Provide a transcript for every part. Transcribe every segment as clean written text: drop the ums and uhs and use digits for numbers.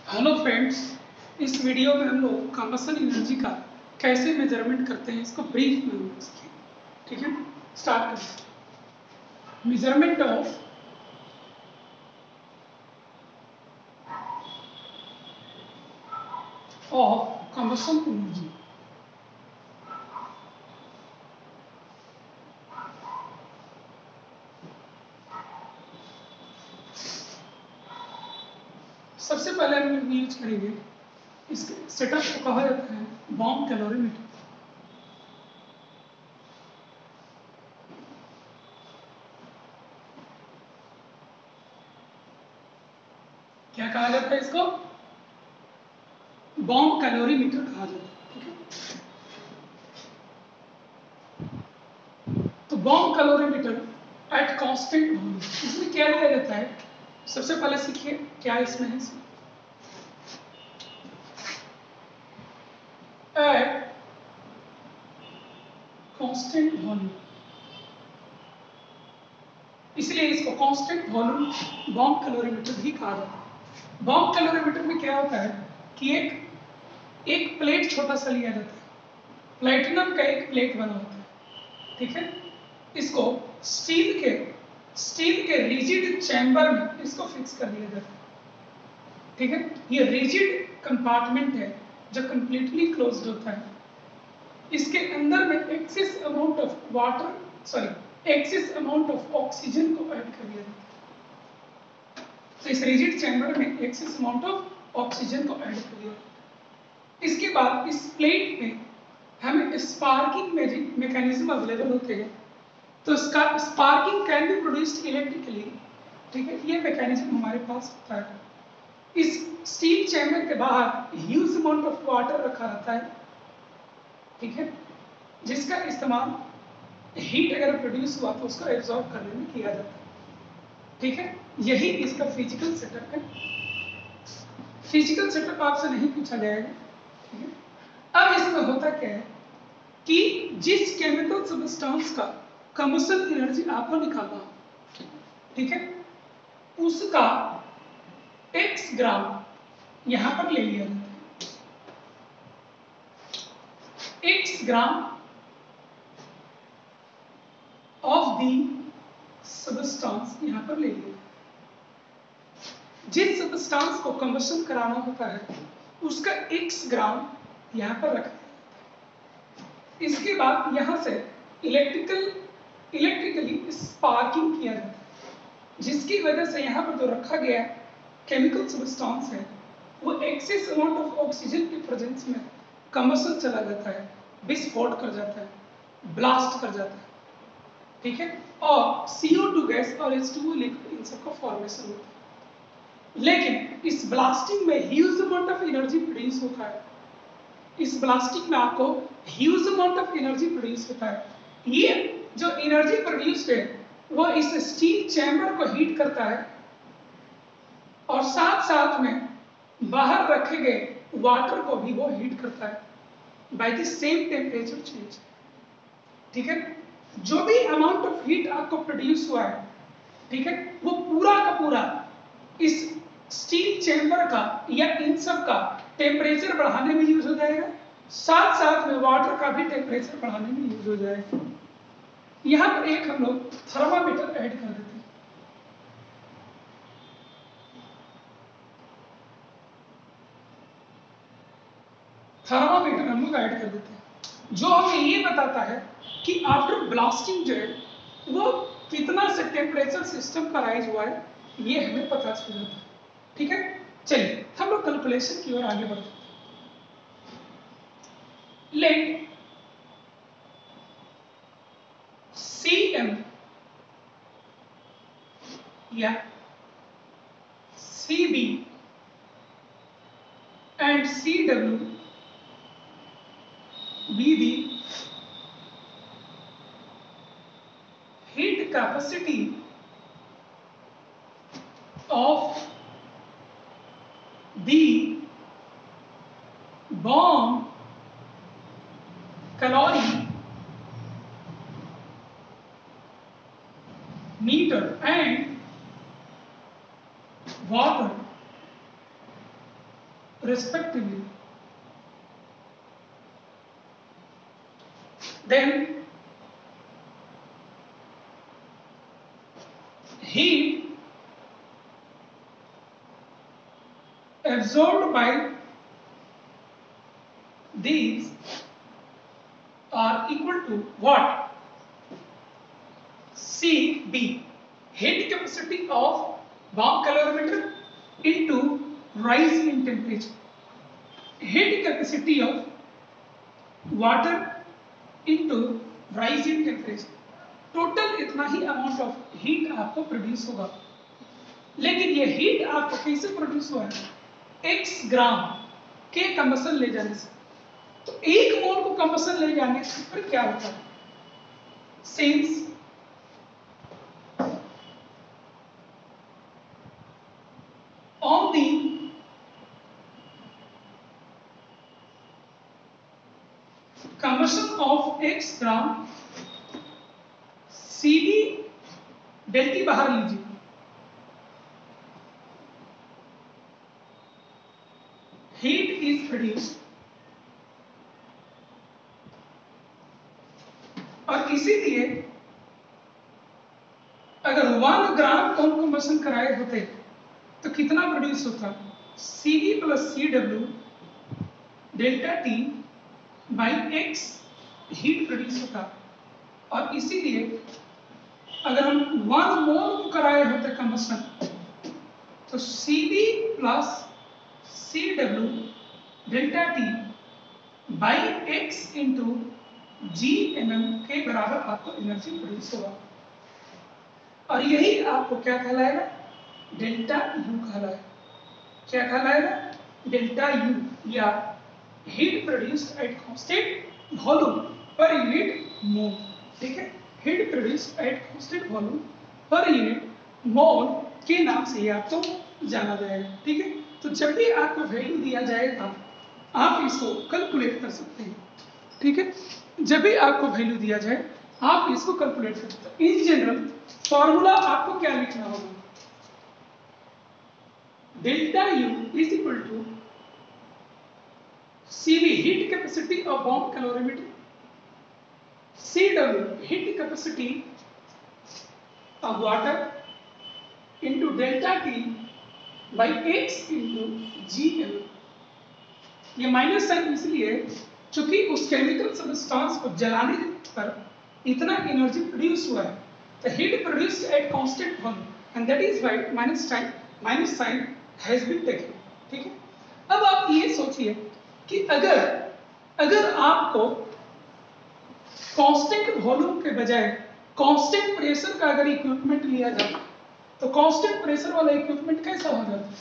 Hello friends, इस video में हम लोग कंबसन एनर्जी का कैसे मेजरमेंट करते हैं इसको ब्रीफ में हम लोग सीखेंगे। ठीक है, स्टार्ट करते हैं। Measurement of combustion energy. सबसे पहले हम लोग यूज करेंगे इस सेटअप को कहा जाता है बॉम्ब कैलोरीमीटर। क्या कहा जाता है इसको? बॉम्ब कैलोरीमीटर कहा जाता है। ठीक है, तो bomb calorimeter at constant volume, इसमें क्या लिया जाता है? सबसे पहले सीखिए क्या इसमें है। एट कांस्टेंट वॉल्यूम, इसलिए इसको कांस्टेंट वॉल्यूम बॉम्ब कैलोरीमीटर भी कहा जाता है। बॉम्ब कैलोरीमीटर में क्या होता है कि एक प्लेट छोटा सा लिया जाता है, प्लेटिनम का एक प्लेट बना होता है। ठीक है, इसको स्टील के रिजिड चैम्बर में इसको फिक्स कर दिया जाता है। ठीक है, ये रिजिड कंपार्टमेंट है जो कंप्लीटली क्लोज्ड होता है। इसके अंदर में एक्सेस अमाउंट ऑफ ऑक्सीजन को ऐड कर दिया जाता है। तो इस रिजिड चैम्बर में एक्सेस अमाउंट ऑफ ऑक्सीजन को ऐड कर दिया। इसके बाद इस प्लेट में हमें स्पार्किंग मैकेनिज्म अवेलेबल होते हैं। तो इसका sparking can be produced electrically. ठीक है, ये मैकेनिज्म हमारे पास होता है। इस स्टील चैम्बर के बाहर ह्यूज अमाउंट ऑफ वाटर रखा रहता है। ठीक है, जिसका इस्तेमाल हीट अगर प्रोड्यूस हुआ तो उसको एब्जॉर्ब करने में किया जाता है। ठीक है, यही इसका फिजिकल सेटअप है। फिजिकल सेटअप आपसे नहीं पूछा जाएगा। ठीक है, अब इसमें होता क्या है कि जिस केमिकल सब्सटेंस का कंबसन एनर्जी आपको निकालना हो, ठीक है, उसका x ग्राम यहां पर ले लिया जाता है। x gram of the substance यहां पर ले लिया। जिस सब्सटेंस को कंबसन कराना होता है उसका x ग्राम यहां पर रखा है। इसके बाद यहां से इलेक्ट्रिकली स्पार्किंग किया जाता है, जिसकी वजह से यहां पर जो रखा गया केमिकल सब्सटेंस है वो एक्सेस अमाउंट ऑफ ऑक्सीजन की प्रेजेंस में कंबसन चला जाता है, विस्फोट कर जाता है, ब्लास्ट कर जाता है। ठीक है, और CO2 गैस और H2O लिक्विड इन सबका फॉर्मेशन होता है। लेकिन इस ब्लास्टिंग में huge amount of energy produce होता है। इस ब्लास्टिंग में आपको huge amount of energy produce होता है। ये जो एनर्जी प्रोड्यूस्ड है वो इस स्टील चैम्बर को हीट करता है और साथ साथ में बाहर रखे गए वाटर को भी वो हीट करता है by the same temperature change. ठीक है, जो भी अमाउंट ऑफ हीट आपको प्रोड्यूस हुआ है, ठीक है, वो पूरा का पूरा इस स्टील चैम्बर का या इन सब का टेम्परेचर बढ़ाने में यूज हो जाएगा, साथ साथ में वाटर का भी टेम्परेचर बढ़ाने में यूज हो जाएगा। यहां पर एक हम लोग थर्मामीटर ऐड कर देते हैं। थर्मामीटर हम लोग ऐड कर देते हैं जो हमें ये बताता है कि आफ्टर ब्लास्टिंग जो है वो कितना से टेम्परेचर सिस्टम का राइज हुआ है, ये हमें पता चल जाता है। ठीक है, चलिए हम लोग कैलकुलेशन की ओर आगे बढ़ते हैं। लेट Cm या Cb and Cw be the heat capacity of the bomb calorimeter and water respectively. Then heat absorbed by these are equal to what? CB, heat capacity of bomb calorimeter into rise in temperature. Heat capacity of water into rise in temperature. Total इतना ही amount of heat आपको produce होगा। लेकिन ये heat आपको कैसे produce हुआ है? x ग्राम के कंबसन ले जाने से। तो 1 मोल को कंबसन ले जाने से फिर क्या होता है? Since on the combustion of x gram, CB डेल्टी बाहर लीजिए, heat is produced, और इसीलिए अगर 1 ग्राम कौन कंबसन कराए होते तो कितना प्रोड्यूस होता? Cb plus Cw delta T by x heat produce होता। और इसीलिए अगर हम 1 मोल को कराए होते कंबसन तो Cb plus Cw delta T by x into Gmm के बराबर आपको एनर्जी प्रोड्यूस होगा। और यही आपको क्या कहलाएगा? डेल्टा U कहलाएगा। क्या कहलाएगा? डेल्टा U, या heat produced at constant volume per unit mole. ठीक है, heat produced at constant volume per unit mole के नाम से आपको जाना जाएगा। ठीक है, तो जब भी आपको वैल्यू दिया जाएगा आप इसको कैलकुलेट कर सकते हैं। ठीक है, जब भी आपको वैल्यू दिया जाए आप इसको कैलकुलेट कर सकते हैं। इन जनरल फॉर्मूला आपको क्या लिखना होगा? Delta U is equal to Cv heat capacity of bomb calorimeter, Cw heat capacity of water into delta T by x into Gm। ये माइनस साइन इसलिए चूंकि उस केमिकल सब्सटेंस को जलाने पर इतना एनर्जी प्रोड्यूस हुआ है, the heat produced at constant volume and that is why minus sign has been taken। ठीक है, अब आप ये सोचिए कि अगर आपको कांस्टेंट वॉल्यूम के बजाय कांस्टेंट प्रेशर का अगर इक्विपमेंट लिया जाए तो कांस्टेंट प्रेशर वाला इक्विपमेंट कैसा हो जाता है?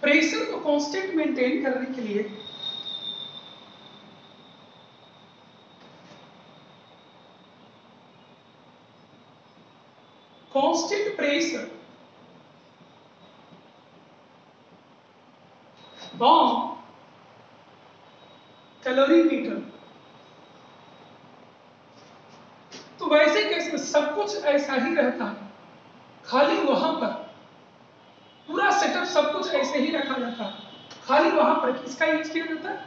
प्रेशर को कांस्टेंट मेंटेन करने के लिए कांस्टेंट प्रेशर बॉम्ब कैलोरीमीटर, तो वैसे केस में सब कुछ ऐसा ही रहता है, खाली वहां पर पूरा सेटअप सब कुछ ऐसे ही रखा जाता है, खाली वहां पर किसका यूज किया जाता है?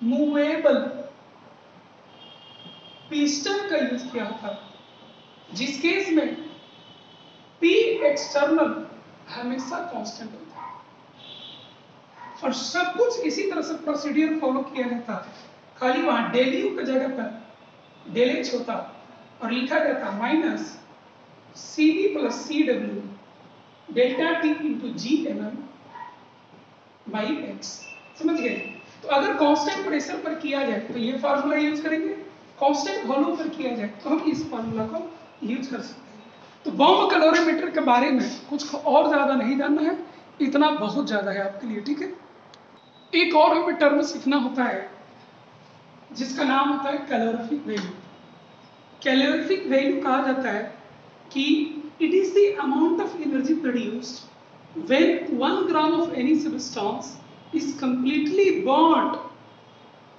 मूवेबल पिस्टन का यूज किया होता है, जिस केस में P एक्सटर्नल हमेशा कांस्टेंट होता है। और सब कुछ इसी तरह से प्रोसीडियर फॉलो किया जाता है, खाली वहां डेल यू की जगह पर डेल एच होता और लिखा जाता minus Cb plus Cw delta T into Gmm by x। समझ गए? तो अगर कांस्टेंट प्रेशर पर किया जाए तो ये फार्मूला यूज करेंगे, कांस्टेंट वॉल्यूम पर किया जाए तो हम इस फार्मूला को यूज कर सकते हैं। तो बॉम्ब कैलोरीमीटर के बारे में कुछ और ज्यादा नहीं जानना है, इतना बहुत ज्यादा है आपके लिए। ठीक है, एक और हमें टर्म सीखना होता है जिसका नाम होता है कैलोरीफिक वैल्यू। कैलोरीफिक वैल्यू कहा जाता है कि it is the amount of energy produced when 1 gram of any substance is completely burned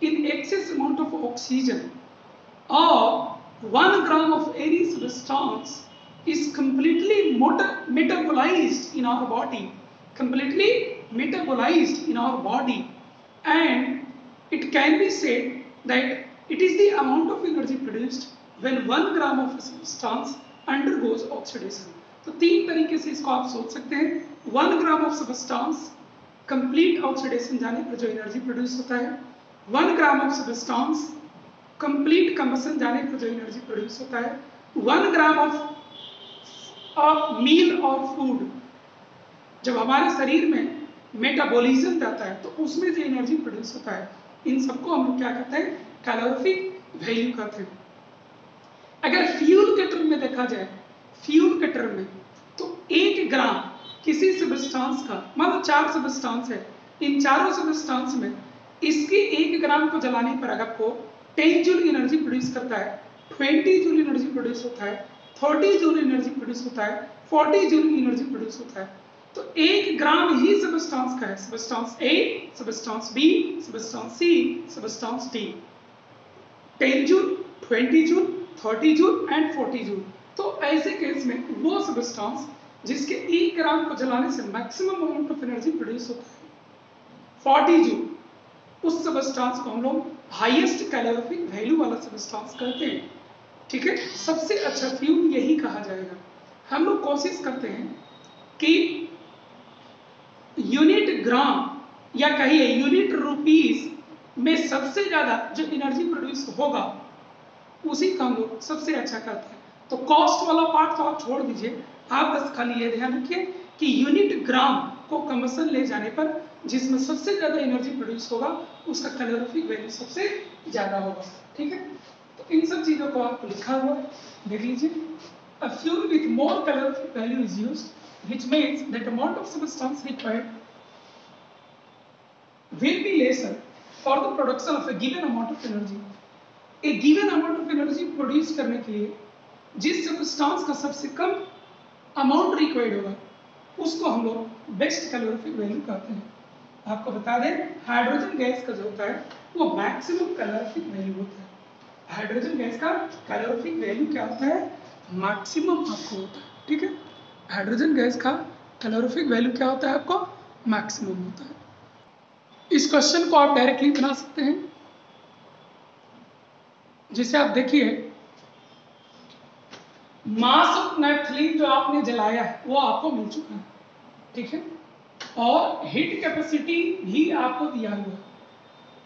in excess amount of oxygen or 1 gram of any substance is completely metabolized in our body, completely metabolized in our body, and it can be said that it is the amount of energy produced when 1 gram of a substance undergoes oxidation. तो 3 तरीके से इसको आप सोच सकते हैं. 1 gram of substance complete oxidation जाने पर जो एनर्जी प्रोड्यूस होता है, 1 gram of substance complete combustion जाने पर जो एनर्जी प्रोड्यूस होता है, 1 ग्राम ऑफ मील और फूड जब हमारे शरीर में मेटाबॉलिज्म जाता है तो उसमें जो एनर्जी प्रोड्यूस होता है, इन सबको हम क्या कहते हैं, कैलोरीफिक वैल्यू कहते हैं. अगर फ्यूल के टर्म में देखा जाए, फ्यूल के टर्म में तो 1 ग्राम किसी सब्सटेंस का, मान लो 4 सब्सटेंस है, इन चारों सब्सटेंस में इसके 1 ग्राम को जलाने पर अगर आपको 10 जूल एनर्जी प्रोड्यूस करता है, 20 जूल एनर्जी प्रोड्यूस होता है, 30 जूल एनर्जी प्रोड्यूस होता है, 40 जूल एनर्जी प्रोड्यूस होता है. तो 1 ग्राम ही सब्सटेंस का है, substance A, substance B, substance C, substance D. 10 joule, 20 joule, 30 joule and 40 joule. तो ऐसे केस में वो सब्सटेंस जिसके 1 ग्राम को जलाने से maximum amount of energy produce होता है, 40 जूल, उस सब्सटेंस को हम लोग हाईएस्ट कैलोरीफिक वैल्यू वाला सब्सटेंस कहते हैं. ठीक है, सबसे अच्छा फ्यूल यही कहा जाएगा. हम लोग कोशिश करते हैं कि यूनिट ग्राम या कहिए यूनिट रुपीस में सबसे ज्यादा जो एनर्जी प्रोड्यूस होगा उसी का हम लोग सबसे अच्छा करते हैं. तो कॉस्ट वाला पार्ट तो आप छोड़ दीजिए, आप बस खाली ये ध्यान रखिए कि यूनिट ग्राम को कंबशन ले जाने पर जिसमें सबसे ज्यादा एनर्जी प्रोड्यूस होगा उसका कैलोरीफिक वैल्यू सबसे ज्यादा होगा. ठीक है, तो इन सब चीजों को आपको लिखा हुआ है, देख लीजिए. A fuel with more calorific value is used, which means that amount of substance required will be lesser for the production of a given amount of energy. A given amount of energy produce करने के लिए जिस substance का सबसे कम amount required होगा उसको हम लोग बेस्ट कैलोरीफिक वैल्यू कहते हैं. आपको बता दें, हाइड्रोजन गैस का जो होता है वो मैक्सिमम कैलोरीफिक वैल्यू होता है. हाइड्रोजन गैस का कैलोरीफिक वैल्यू क्या होता है, मैक्सिमम आपको होता है. ठीक है, हाइड्रोजन गैस का कैलोरीफिक वैल्यू क्या होता है, आपको मैक्सिमम होता है. इस क्वेश्चन को आप डायरेक्टली बना सकते हैं, जिसे आप देखिए मास ऑफ नेफ्थलीन जो आपने जलाया है वो आपको मिल चुका है. ठीक है, और हीट कैपेसिटी भी आपको दिया हुआ है,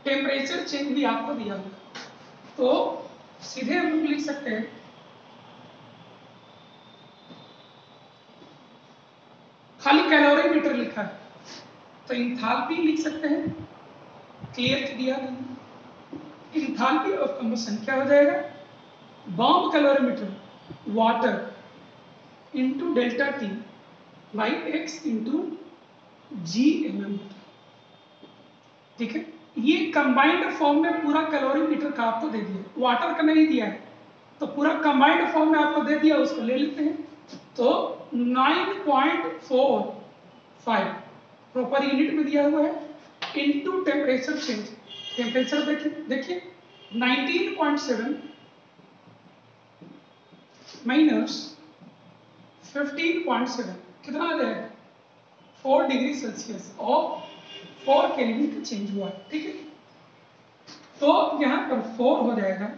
टेम्परेचर चेंज भी आपको दिया हुआ है. तो सीधे हम लोग लिख सकते हैं खाली कैलोरीमीटर लिखा है तो इंथैल्पी लिख सकते हैं, क्लियर दिया नहीं. इंथैल्पी ऑफ कंबशन क्या हो जाएगा, bomb calorimeter water into delta T by X into G M M. ठीक है, ये कंबाइंड फॉर्म में पूरा कैलोरीमीटर का आपको दे दिया, वाटर का नहीं दिया है तो पूरा कंबाइंड फॉर्म में आपको दे दिया, उसको ले लेते हैं. तो 9.45 प्रॉपर यूनिट में दिया हुआ है इनटू टेम्परेचर चेंज. टेम्परेचर देखिए 19.7 माइनस 15.7 कितना आ जाएगा, 4 डिग्री सेल्सियस और 4 केल्विन का चेंज हुआ है. ठीक है, तो यहाँ पर 4 हो जाएगा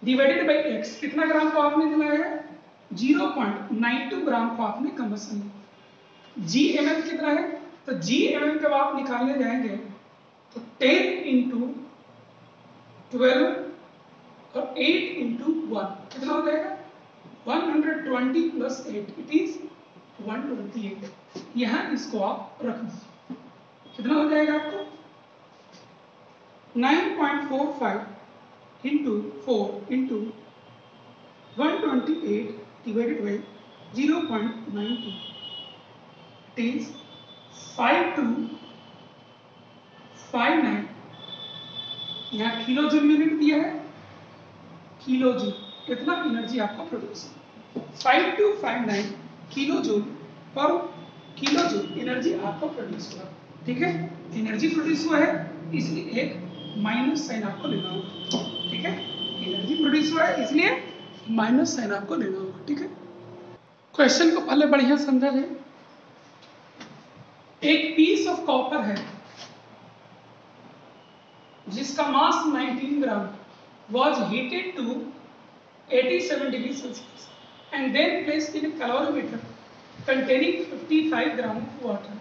डिवाइडेड बाई एक्स. कितना ग्राम को आपने जलाया है, 0.92 ग्राम को आपने कंबशन लिया. जी एम एम कितना है, तो जी एम एम जब आप निकालने जाएंगे तो 10 इंटू 12 और 8 इंटू 1 कितना हो जाएगा, 120 प्लस 8 इट इज 128. यहाँ इसको आप रख दीजिए, कितना हो जाएगा आपको 9.45 into 4 into 128 divided by 0.92 it is 5259. यहाँ किलो जूल यूनिट दिया है, किलो जूल कितना एनर्जी आपका प्रोड्यूस, 5259 किलो जूल पर किलो जूल एनर्जी आपको प्रोड्यूस हुआ. ठीक है, एनर्जी प्रोड्यूस हुआ है इसलिए एक माइनस साइन आपको लेना होगा. ठीक है, एनर्जी प्रोड्यूस हुआ है इसलिए माइनस साइन आपको लेना होगा, ठीक है। क्वेश्चन को पहले बढ़िया समझा जाए। एक पीस ऑफ कॉपर है जिसका मास 19 ग्राम was heated to 87 degrees Celsius and then placed in a calorimeter containing 55 gram of water.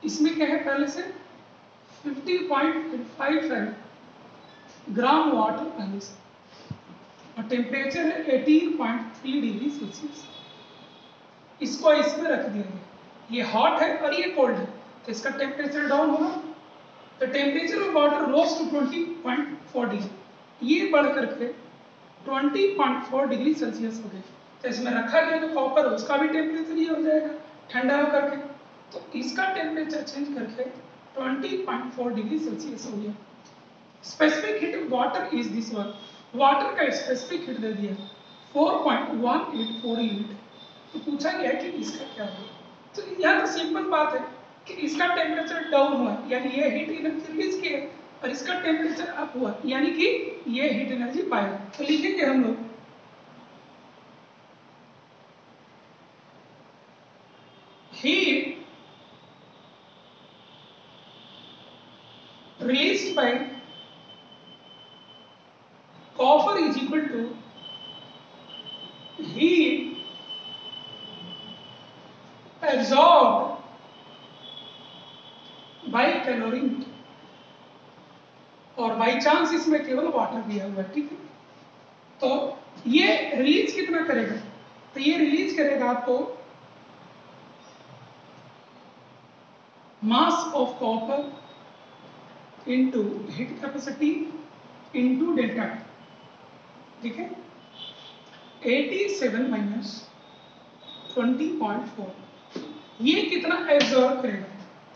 इसमें क्या है पहले से 50.55 ग्राम वाटर पहले से, और टेम्परेचर है 18.3 डिग्री सेल्सियस। इसको इसमें रख दिया गया, ये हॉट है और ये कोल्ड है, तो इसका टेम्परेचर डाउन होगा। तो temperature of water rose to 20.4 degree, ये बढ़ करके 20.4 डिग्री सेल्सियस हो गए। तो इसमें रखा गया जो कॉपर, उसका भी टेम्परेचर ये हो जाएगा ठंडा होकर के, तो इसका टेम्परेचर चेंज करके 20.4 डिग्री सेल्सियस हो गया। Specific heat of water is this one, water का स्पेसिफिक हीट दे दिया 4.184 यूनिट। तो पूछा गया कि इसका क्या होगा, तो यहाँ तो सिंपल बात है कि इसका टेम्परेचर डाउन हुआ यानी ये हीट एनर्जी रिलीज किया, और इसका टेम्परेचर अप हुआ यानी कि ये हीट एनर्जी पाएगा। तो लिखेंगे हम लोग heat released by copper is equal to heat absorbed by calorimeter, और बाई चांस इसमें केवल वाटर दिया हुआ है, ठीक है। तो ये रिलीज कितना करेगा, तो ये रिलीज करेगा आपको mass of copper into heat capacity into delta T, ठीक है। 87 माइनस 20.4, ये कितना एब्जॉर्ब करेगा,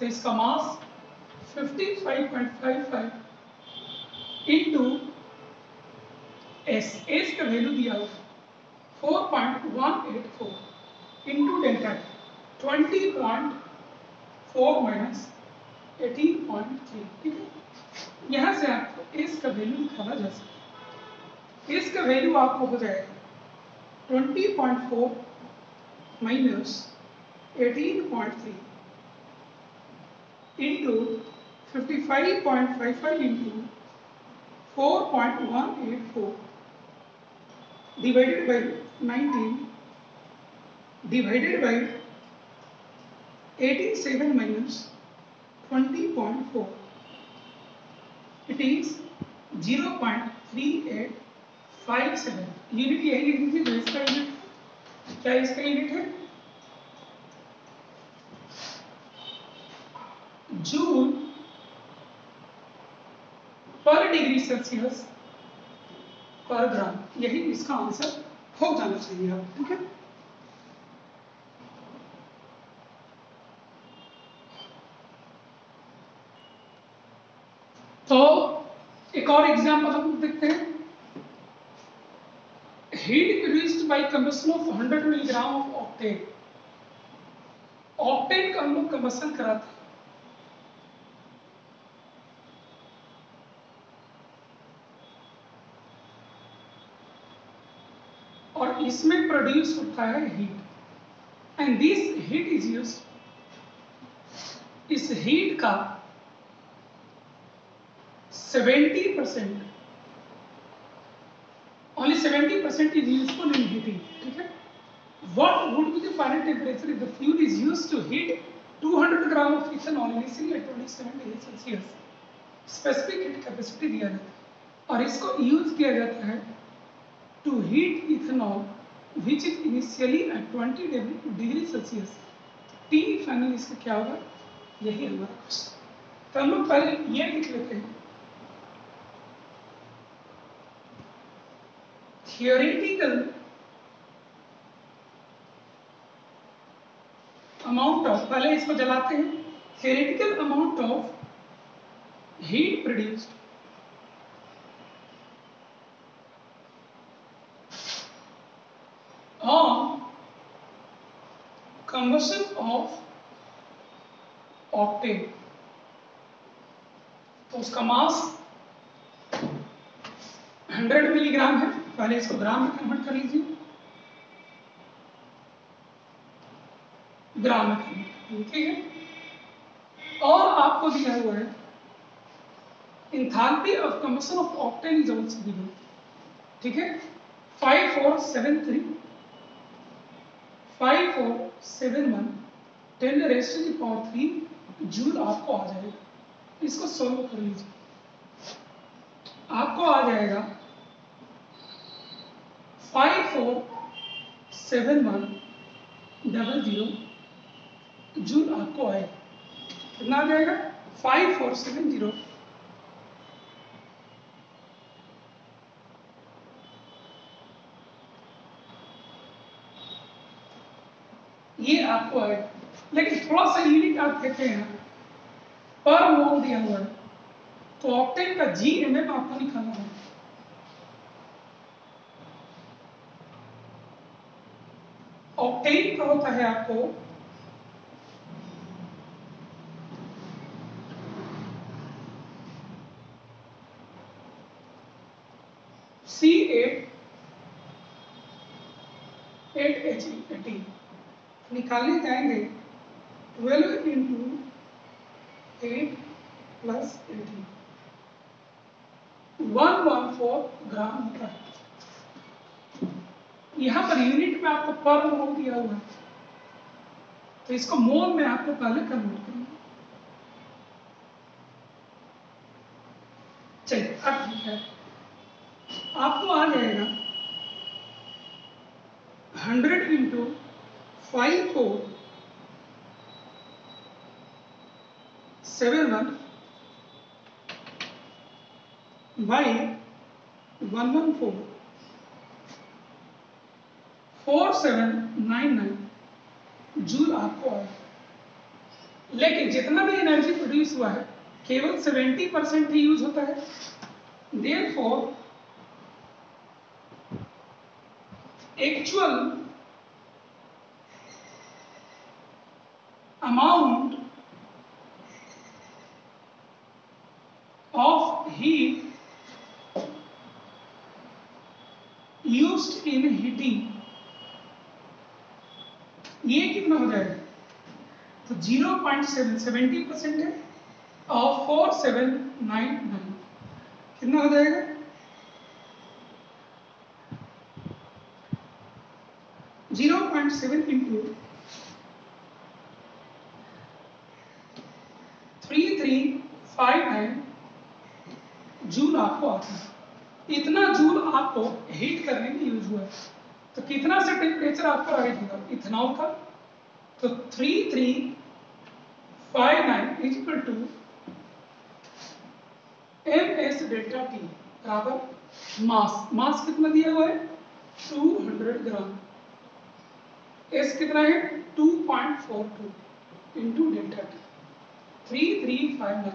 तो इसका मास 55.55 इनटू एस, एस का वैल्यू दिया हुआ 4.184 इनटू डेल्टा टी 20.4 माइनस 18.3, ठीक है। यहां से आपको एस का वैल्यू निकाला जा सकता है। एस का वैल्यू आपको हो जाएगा 20.4 minus 18.3 into 55.55 into 4.184 divided by 19 divided by 87 minus 20.4, it is 0.3857 unit. यही लिख दीजिए जो इसका यूनिट, क्या इसका यूनिट है, जूल पर डिग्री सेल्सियस पर ग्राम, यही इसका आंसर हो जाना चाहिए आप, ठीक है। तो एक और एग्जांपल हम देखते हैं। Heat produced by combustion of 100 milligram of octane, octane का हम लोग कंबशन कराते हैं, और इसमें प्रोड्यूस होता है heat, and this heat is used, इस हीट का 70%, only 70% is useful in heating, ठीक है। What would be the final temperature if the fuel is used to heat 200 gram of ethanol initially at 27 degrees Celsius? Specific heat capacity दिया जाता है, और इसको use किया जाता है to heat ethanol which is initially at 20 degree Celsius. T final इसका क्या होगा, यही हमारा क्वेश्चन। तो हम लोग पहले ये लिख लेते हैं, theoretical amount of, पहले इसको जलाते हैं, theoretical amount of heat produced on combustion of octane, तो उसका मास 100 मिलीग्राम है पहले इसको ग्राम में कन्वर्ट कर लीजिए, ग्राम में कन्वर्ट, ठीक है। और आपको दिया हुआ है enthalpy of combustion of octane is also given, ठीक है। 5471 10 raised to the power 3 joule आपको आ जाएगा। इसको सॉल्व कर लीजिए, आपको आ जाएगा 547100 जूल आपको आएगा। कितना आ जाएगा? 5470 ये आपको आएगा। लेकिन थोड़ा सा यूनिट आप देते हैं पर मोल दिया हुआ है, तो ऑक्टेन का जीएमएम आपको निकालना है। ऑक्टेन का होता है आपको C8H18 निकालने जाएंगे 12 इंटू 8 प्लस 18 114 ग्राम होता है। यहां पर यूनिट में आपको पर मोल दिया हुआ है, तो इसको मोल में आपको पहले कन्वर्ट करना। चलिए अब ठीक है, आपको आ जाएगा 100 इंटू 5471 बाई 114 4799 जूल आपको आएगा। लेकिन जितना भी एनर्जी प्रोड्यूस हुआ है केवल 70% ही यूज होता है। Therefore actual amount of heat used in heating, ये कितना हो जाएगा? तो 0.70% है और 4799 कितना हो जाएगा? 0.7 इंटू 3359 जूल आपको आता है। इतना जूल आपको हीट करने में यूज हुआ है। तो कितना से टेम्परेचर आपको राइज होगा इथेनॉल का? तो 3359 is equal to ms delta T बराबर मास। मास कितना दिया हुआ है? 200 ग्राम। एस कितना है? 2.42 इंटू डेल्टा टी 3359।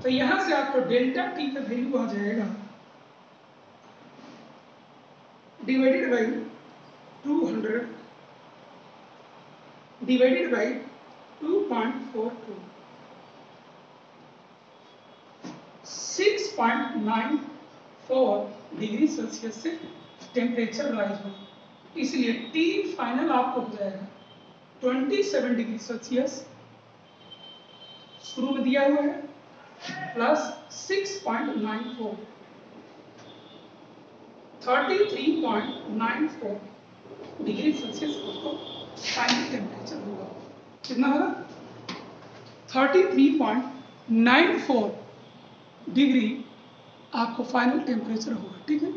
तो यहां से आपको डेल्टा टी का वैल्यू आ जाएगा divided by 200 divided by 2.42 6.94 degree Celsius से टेम्परेचर राइज होगा। इसलिए टी फाइनल आपको हो जाएगा 27 डिग्री सेल्सियस शुरू में दिया हुआ है प्लस 6.94 33.94 डिग्री सेल्सियस आपको फाइनल टेम्परेचर होगा। कितना होगा? 33.94 डिग्री आपको फाइनल टेम्परेचर होगा। ठीक है।